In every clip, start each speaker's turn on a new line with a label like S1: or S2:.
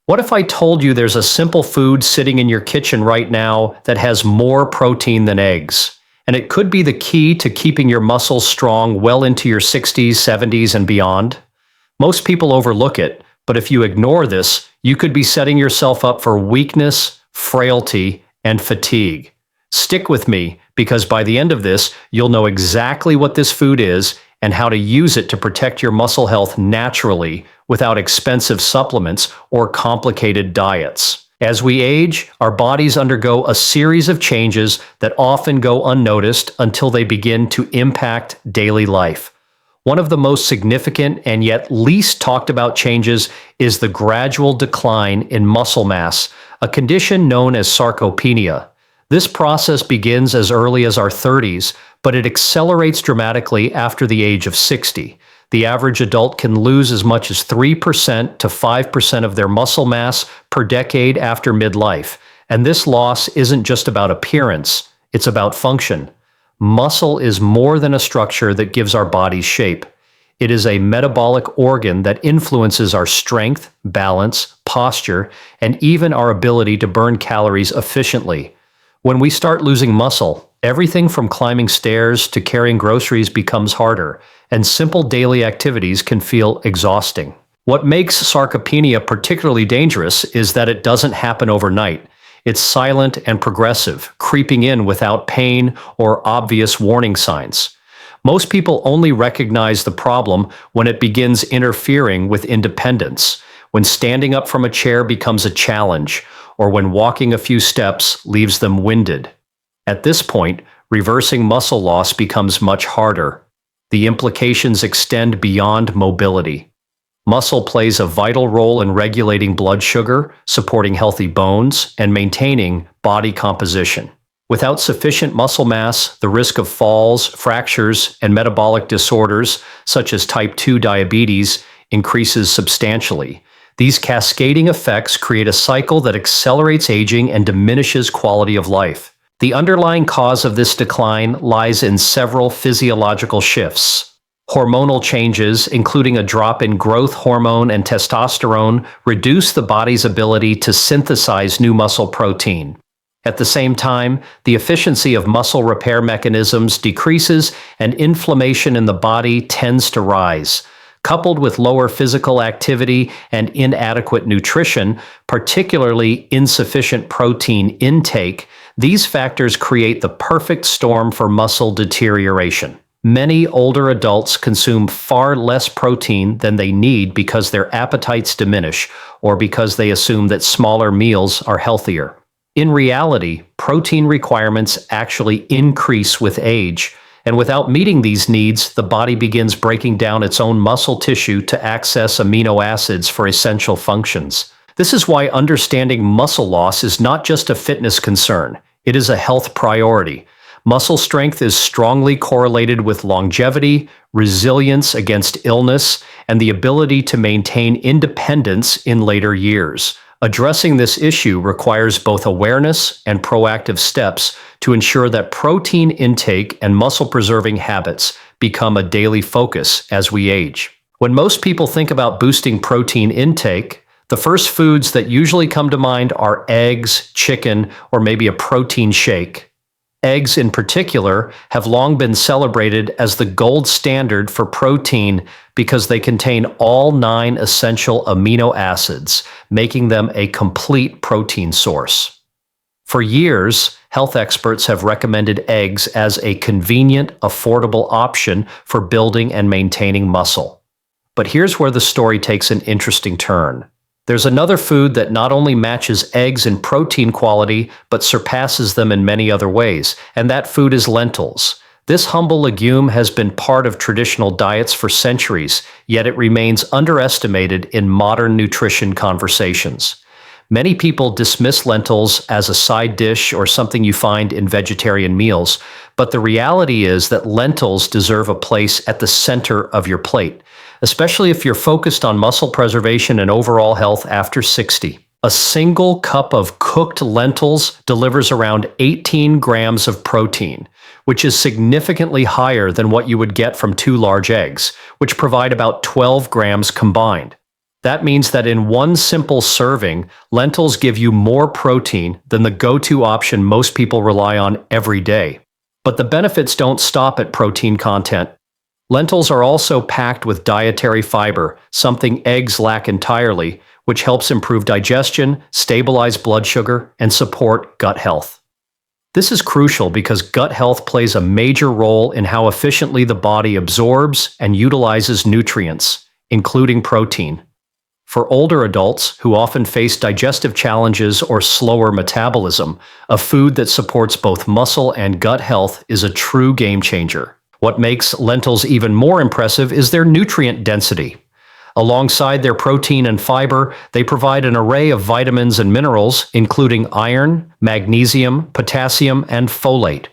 S1: What if I told you there's a simple food sitting in your kitchen right now that has more protein than eggs? And it could be the key to keeping your muscles strong well into your 60s, 70s, and beyond. Most people overlook it, but if you ignore this, you could be setting yourself up for weakness, frailty, and fatigue. Stick with me, because by the end of this, you'll know exactly what this food is and how to use it to protect your muscle health naturally without expensive supplements or complicated diets. As we age, our bodies undergo a series of changes that often go unnoticed until they begin to impact daily life. One of the most significant and yet least talked about changes is the gradual decline in muscle mass, a condition known as sarcopenia. This process begins as early as our 30s, but it accelerates dramatically after the age of 60. The average adult can lose as much as 3% to 5% of their muscle mass per decade after midlife. And this loss isn't just about appearance, it's about function. Muscle is more than a structure that gives our bodies shape. It is a metabolic organ that influences our strength, balance, posture, and even our ability to burn calories efficiently. When we start losing muscle, everything from climbing stairs to carrying groceries becomes harder, and simple daily activities can feel exhausting. What makes sarcopenia particularly dangerous is that it doesn't happen overnight. It's silent and progressive, creeping in without pain or obvious warning signs. Most people only recognize the problem when it begins interfering with independence, when standing up from a chair becomes a challenge, or when walking a few steps leaves them winded. At this point, reversing muscle loss becomes much harder. The implications extend beyond mobility. Muscle plays a vital role in regulating blood sugar, supporting healthy bones, and maintaining body composition. Without sufficient muscle mass, the risk of falls, fractures, and metabolic disorders, such as type 2 diabetes, increases substantially. These cascading effects create a cycle that accelerates aging and diminishes quality of life. The underlying cause of this decline lies in several physiological shifts. Hormonal changes, including a drop in growth hormone and testosterone, reduce the body's ability to synthesize new muscle protein. At the same time, the efficiency of muscle repair mechanisms decreases and inflammation in the body tends to rise. Coupled with lower physical activity and inadequate nutrition, particularly insufficient protein intake, these factors create the perfect storm for muscle deterioration. Many older adults consume far less protein than they need because their appetites diminish or because they assume that smaller meals are healthier. In reality, protein requirements actually increase with age, and without meeting these needs, the body begins breaking down its own muscle tissue to access amino acids for essential functions. This is why understanding muscle loss is not just a fitness concern, it is a health priority. Muscle strength is strongly correlated with longevity, resilience against illness, and the ability to maintain independence in later years. Addressing this issue requires both awareness and proactive steps to ensure that protein intake and muscle-preserving habits become a daily focus as we age. When most people think about boosting protein intake, the first foods that usually come to mind are eggs, chicken, or maybe a protein shake. Eggs in particular have long been celebrated as the gold standard for protein because they contain all 9 essential amino acids, making them a complete protein source. For years, health experts have recommended eggs as a convenient, affordable option for building and maintaining muscle. But here's where the story takes an interesting turn. There's another food that not only matches eggs in protein quality, but surpasses them in many other ways, and that food is lentils. This humble legume has been part of traditional diets for centuries, yet it remains underestimated in modern nutrition conversations. Many people dismiss lentils as a side dish or something you find in vegetarian meals, but the reality is that lentils deserve a place at the center of your plate, especially if you're focused on muscle preservation and overall health after 60. A single cup of cooked lentils delivers around 18 grams of protein, which is significantly higher than what you would get from 2 large eggs, which provide about 12 grams combined. That means that in one simple serving, lentils give you more protein than the go-to option most people rely on every day. But the benefits don't stop at protein content. Lentils are also packed with dietary fiber, something eggs lack entirely, which helps improve digestion, stabilize blood sugar, and support gut health. This is crucial because gut health plays a major role in how efficiently the body absorbs and utilizes nutrients, including protein. For older adults who often face digestive challenges or slower metabolism, a food that supports both muscle and gut health is a true game changer. What makes lentils even more impressive is their nutrient density. Alongside their protein and fiber, they provide an array of vitamins and minerals, including iron, magnesium, potassium, and folate.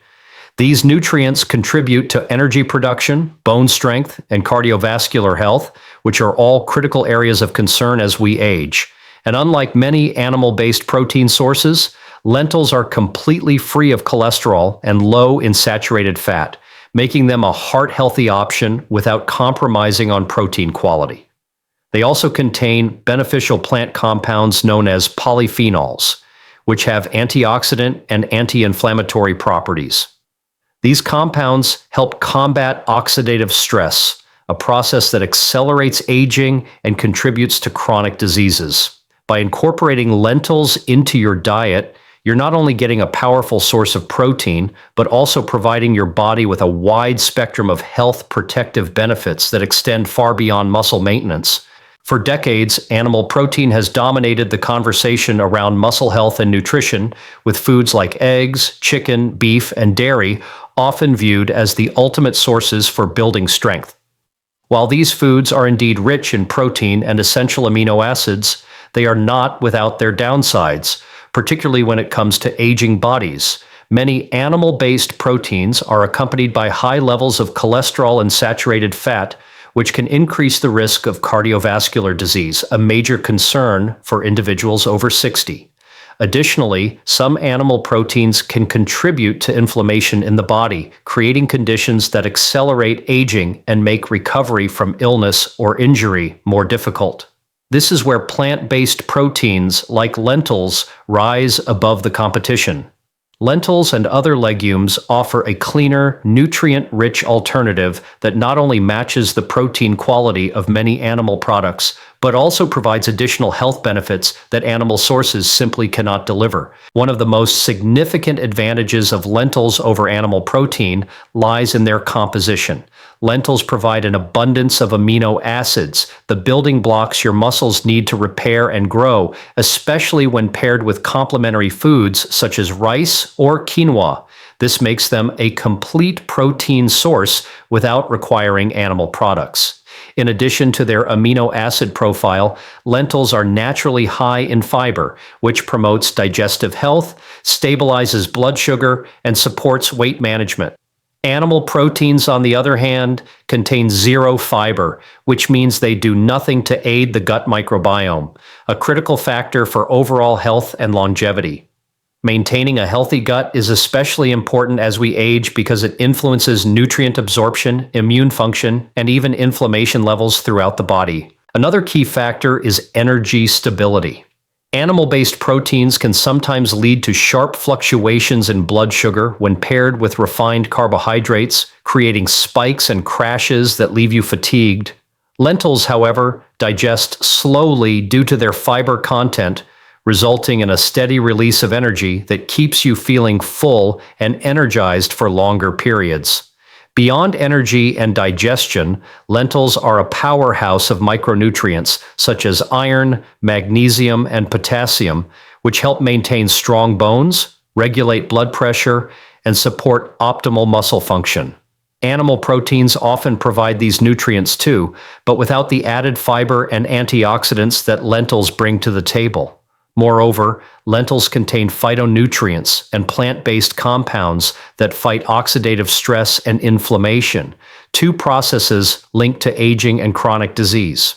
S1: These nutrients contribute to energy production, bone strength, and cardiovascular health, which are all critical areas of concern as we age. And unlike many animal-based protein sources, lentils are completely free of cholesterol and low in saturated fat, making them a heart-healthy option without compromising on protein quality. They also contain beneficial plant compounds known as polyphenols, which have antioxidant and anti-inflammatory properties. These compounds help combat oxidative stress, a process that accelerates aging and contributes to chronic diseases. By incorporating lentils into your diet, you're not only getting a powerful source of protein, but also providing your body with a wide spectrum of health protective benefits that extend far beyond muscle maintenance. For decades, animal protein has dominated the conversation around muscle health and nutrition, with foods like eggs, chicken, beef, and dairy often viewed as the ultimate sources for building strength. While these foods are indeed rich in protein and essential amino acids, they are not without their downsides, particularly when it comes to aging bodies. Many animal-based proteins are accompanied by high levels of cholesterol and saturated fat, which can increase the risk of cardiovascular disease, a major concern for individuals over 60. Additionally, some animal proteins can contribute to inflammation in the body, creating conditions that accelerate aging and make recovery from illness or injury more difficult. This is where plant-based proteins like lentils rise above the competition. Lentils and other legumes offer a cleaner, nutrient-rich alternative that not only matches the protein quality of many animal products, but also provides additional health benefits that animal sources simply cannot deliver. One of the most significant advantages of lentils over animal protein lies in their composition. Lentils provide an abundance of amino acids, the building blocks your muscles need to repair and grow, especially when paired with complementary foods such as rice or quinoa. This makes them a complete protein source without requiring animal products. In addition to their amino acid profile, lentils are naturally high in fiber, which promotes digestive health, stabilizes blood sugar, and supports weight management. Animal proteins, on the other hand, contain zero fiber, which means they do nothing to aid the gut microbiome, a critical factor for overall health and longevity. Maintaining a healthy gut is especially important as we age because it influences nutrient absorption, immune function, and even inflammation levels throughout the body. Another key factor is energy stability. Animal-based proteins can sometimes lead to sharp fluctuations in blood sugar when paired with refined carbohydrates, creating spikes and crashes that leave you fatigued. Lentils, however, digest slowly due to their fiber content, resulting in a steady release of energy that keeps you feeling full and energized for longer periods. Beyond energy and digestion, lentils are a powerhouse of micronutrients such as iron, magnesium, and potassium, which help maintain strong bones, regulate blood pressure, and support optimal muscle function. Animal proteins often provide these nutrients too, but without the added fiber and antioxidants that lentils bring to the table. Moreover, lentils contain phytonutrients and plant-based compounds that fight oxidative stress and inflammation, two processes linked to aging and chronic disease.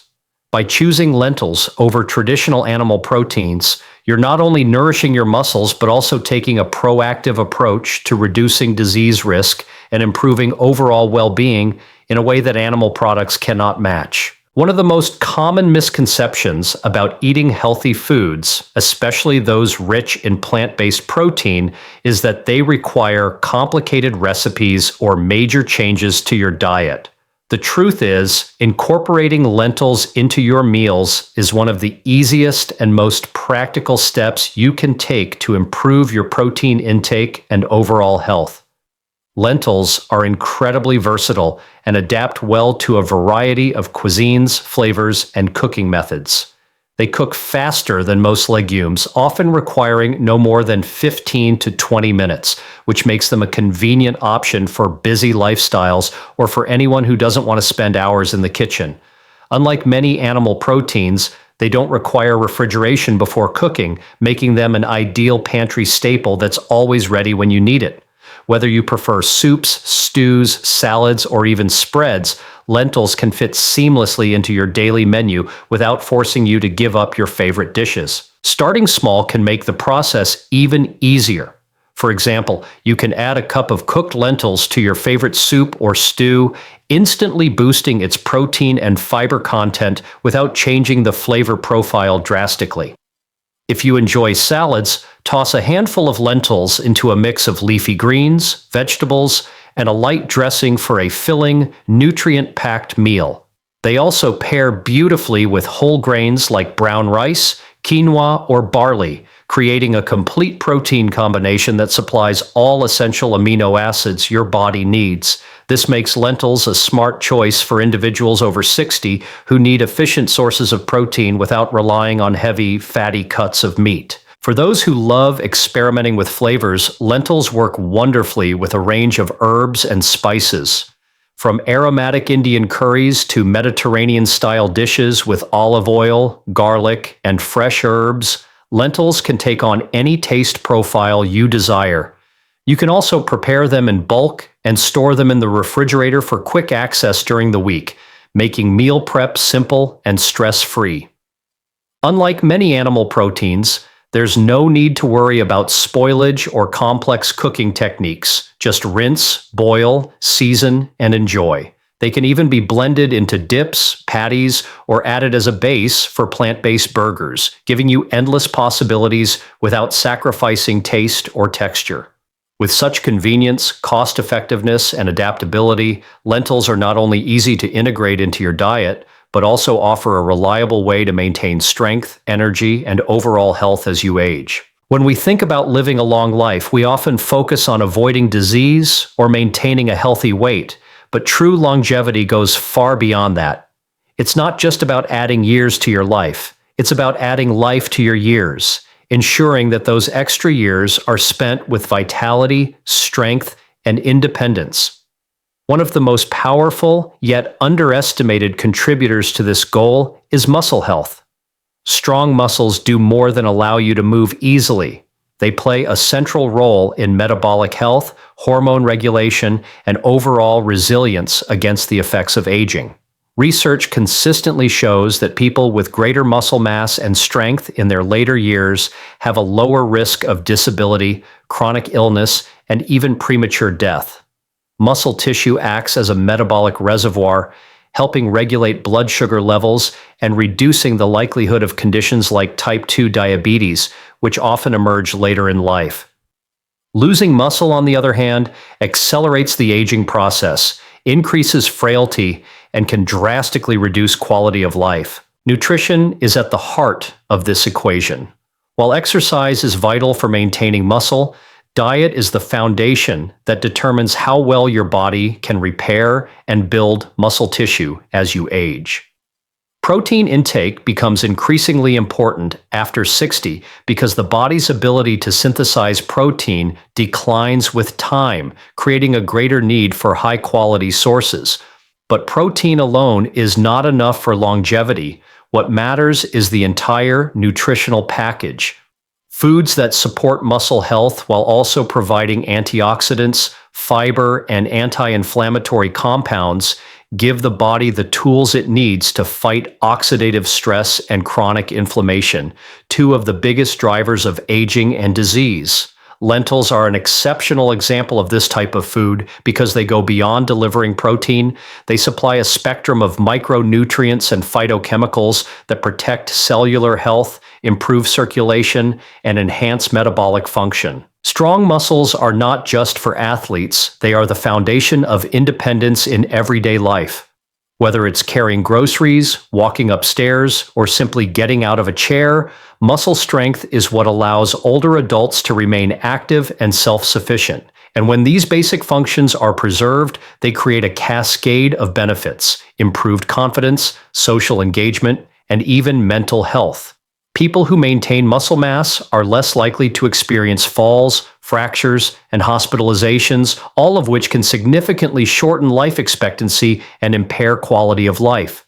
S1: By choosing lentils over traditional animal proteins, you're not only nourishing your muscles but also taking a proactive approach to reducing disease risk and improving overall well-being in a way that animal products cannot match. One of the most common misconceptions about eating healthy foods, especially those rich in plant-based protein, is that they require complicated recipes or major changes to your diet. The truth is, incorporating lentils into your meals is one of the easiest and most practical steps you can take to improve your protein intake and overall health. Lentils are incredibly versatile and adapt well to a variety of cuisines, flavors, and cooking methods. They cook faster than most legumes, often requiring no more than 15 to 20 minutes, which makes them a convenient option for busy lifestyles or for anyone who doesn't want to spend hours in the kitchen. Unlike many animal proteins, they don't require refrigeration before cooking, making them an ideal pantry staple that's always ready when you need it. Whether you prefer soups, stews, salads, or even spreads, lentils can fit seamlessly into your daily menu without forcing you to give up your favorite dishes. Starting small can make the process even easier. For example, you can add a cup of cooked lentils to your favorite soup or stew, instantly boosting its protein and fiber content without changing the flavor profile drastically. If you enjoy salads, toss a handful of lentils into a mix of leafy greens, vegetables, and a light dressing for a filling, nutrient-packed meal. They also pair beautifully with whole grains like brown rice, quinoa, or barley, creating a complete protein combination that supplies all essential amino acids your body needs. This makes lentils a smart choice for individuals over 60 who need efficient sources of protein without relying on heavy, fatty cuts of meat. For those who love experimenting with flavors, lentils work wonderfully with a range of herbs and spices. From aromatic Indian curries to Mediterranean-style dishes with olive oil, garlic, and fresh herbs, lentils can take on any taste profile you desire. You can also prepare them in bulk and store them in the refrigerator for quick access during the week, making meal prep simple and stress-free. Unlike many animal proteins, there's no need to worry about spoilage or complex cooking techniques. Just rinse, boil, season, and enjoy. They can even be blended into dips, patties, or added as a base for plant-based burgers, giving you endless possibilities without sacrificing taste or texture. With such convenience, cost-effectiveness, and adaptability, lentils are not only easy to integrate into your diet, but also offer a reliable way to maintain strength, energy, and overall health as you age. When we think about living a long life, we often focus on avoiding disease or maintaining a healthy weight, but true longevity goes far beyond that. It's not just about adding years to your life, it's about adding life to your years, ensuring that those extra years are spent with vitality, strength, and independence. One of the most powerful yet underestimated contributors to this goal is muscle health. Strong muscles do more than allow you to move easily. They play a central role in metabolic health, hormone regulation, and overall resilience against the effects of aging. Research consistently shows that people with greater muscle mass and strength in their later years have a lower risk of disability, chronic illness, and even premature death. Muscle tissue acts as a metabolic reservoir, helping regulate blood sugar levels and reducing the likelihood of conditions like type 2 diabetes, which often emerge later in life. Losing muscle, on the other hand, accelerates the aging process, increases frailty, and can drastically reduce quality of life. Nutrition is at the heart of this equation. While exercise is vital for maintaining muscle, diet is the foundation that determines how well your body can repair and build muscle tissue as you age. Protein intake becomes increasingly important after 60 because the body's ability to synthesize protein declines with time, creating a greater need for high-quality sources. But protein alone is not enough for longevity. What matters is the entire nutritional package. Foods that support muscle health while also providing antioxidants, fiber, and anti-inflammatory compounds give the body the tools it needs to fight oxidative stress and chronic inflammation, two of the biggest drivers of aging and disease. Lentils are an exceptional example of this type of food because they go beyond delivering protein. They supply a spectrum of micronutrients and phytochemicals that protect cellular health, improve circulation, and enhance metabolic function. Strong muscles are not just for athletes, they are the foundation of independence in everyday life. Whether it's carrying groceries, walking upstairs, or simply getting out of a chair, muscle strength is what allows older adults to remain active and self-sufficient. And when these basic functions are preserved, they create a cascade of benefits: improved confidence, social engagement, and even mental health. People who maintain muscle mass are less likely to experience falls, fractures, and hospitalizations, all of which can significantly shorten life expectancy and impair quality of life.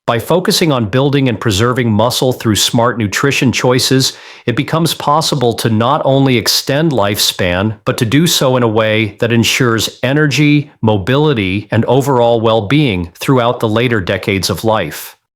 S1: By focusing on building and preserving muscle through smart nutrition choices, it becomes possible to not only extend lifespan, but to do so in a way that ensures energy, mobility, and overall well-being throughout the later decades of life.